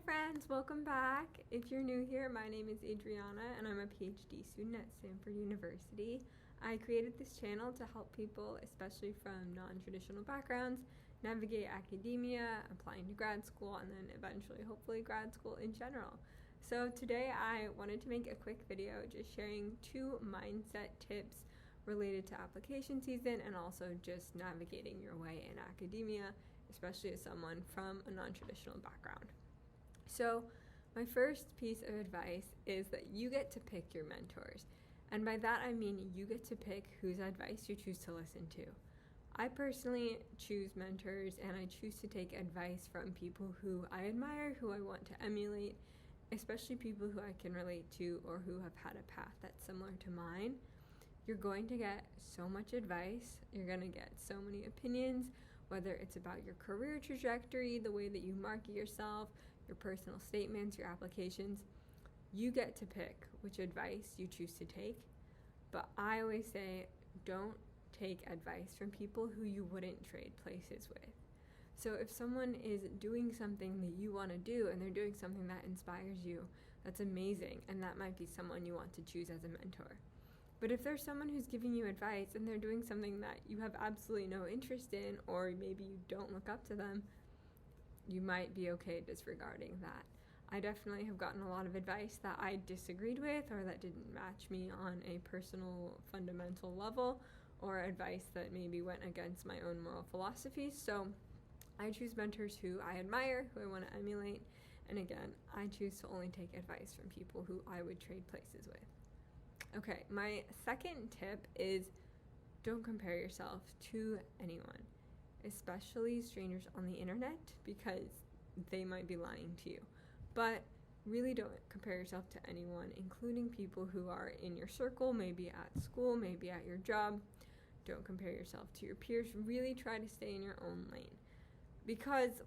friends, welcome back. If you're new here, my name is Adriana and I'm a PhD student at Stanford University. I created this channel to help people, especially from non-traditional backgrounds, navigate academia, applying to grad school, and then eventually, hopefully, grad school in general. So today I wanted to make a quick video just sharing 2 mindset tips related to application season and also just navigating your way in academia, especially as someone from a non-traditional background. So my first piece of advice is that you get to pick your mentors. And by that I mean you get to pick whose advice you choose to listen to. I personally choose mentors and I choose to take advice from people who I admire, who I want to emulate, especially people who I can relate to or who have had a path that's similar to mine. You're going to get so much advice, you're going to get so many opinions, whether it's about your career trajectory, the way that you market yourself, your personal statements, your applications. You get to pick which advice you choose to take, but I always say don't take advice from people who you wouldn't trade places with. So if someone is doing something that you want to do and they're doing something that inspires you, that's amazing, and that might be someone you want to choose as a mentor. But if there's someone who's giving you advice and they're doing something that you have absolutely no interest in, or maybe you don't look up to them, you might be okay disregarding that. I definitely have gotten a lot of advice that I disagreed with or that didn't match me on a personal, fundamental level, or advice that maybe went against my own moral philosophies. So I choose mentors who I admire, who I want to emulate, and again, I choose to only take advice from people who I would trade places with. Okay, my second tip is don't compare yourself to anyone, especially strangers on the internet, because they might be lying to you. But really don't compare yourself to anyone, including people who are in your circle, maybe at school, maybe at your job. Don't compare yourself to your peers. Really try to stay in your own lane. Because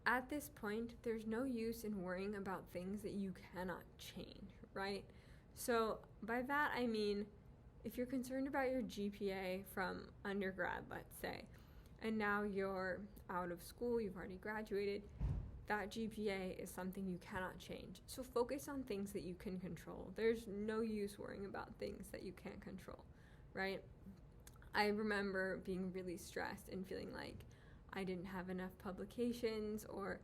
at this point, there's no use in worrying about things that you cannot change, right? So by that I mean, if you're concerned about your GPA from undergrad, let's say, and now you're out of school, you've already graduated, that GPA is something you cannot change. So focus on things that you can control. There's no use worrying about things that you can't control, right? I remember being really stressed and feeling like I didn't have enough publications, or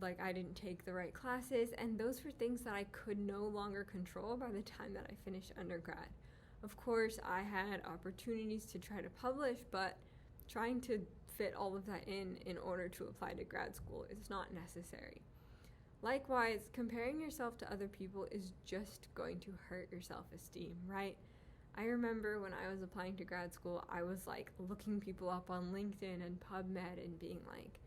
like I didn't take the right classes, and those were things that I could no longer control by the time that I finished undergrad. Of course, I had opportunities to try to publish, but trying to fit all of that in order to apply to grad school is not necessary. Likewise, comparing yourself to other people is just going to hurt your self-esteem, right? I remember when I was applying to grad school, I was like looking people up on LinkedIn and PubMed and being like,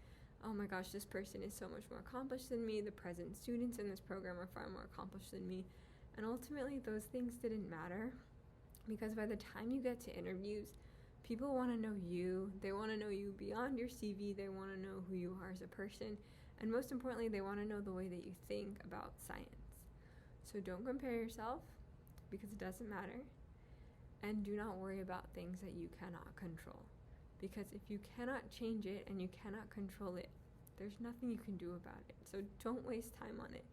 oh my gosh, this person is so much more accomplished than me. The present students in this program are far more accomplished than me. And ultimately, those things didn't matter, because by the time you get to interviews, people want to know you. They want to know you beyond your CV. They want to know who you are as a person. And most importantly, they want to know the way that you think about science. So don't compare yourself, because it doesn't matter. And do not worry about things that you cannot control. Because if you cannot change it and you cannot control it, there's nothing you can do about it. So don't waste time on it.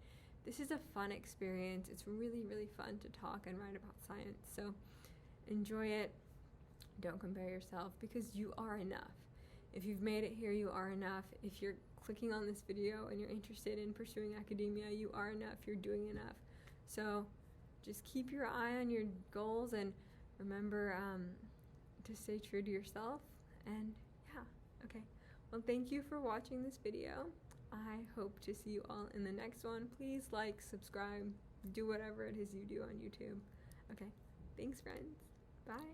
This is a fun experience. It's really, really fun to talk and write about science. So enjoy it. Don't compare yourself, because you are enough. If you've made it here, you are enough. If you're clicking on this video and you're interested in pursuing academia, you are enough. You're doing enough. So just keep your eye on your goals and remember to stay true to yourself. And yeah, okay. Well, thank you for watching this video. I hope to see you all in the next one. Please like, subscribe, do whatever it is you do on YouTube. Okay, thanks friends. Bye.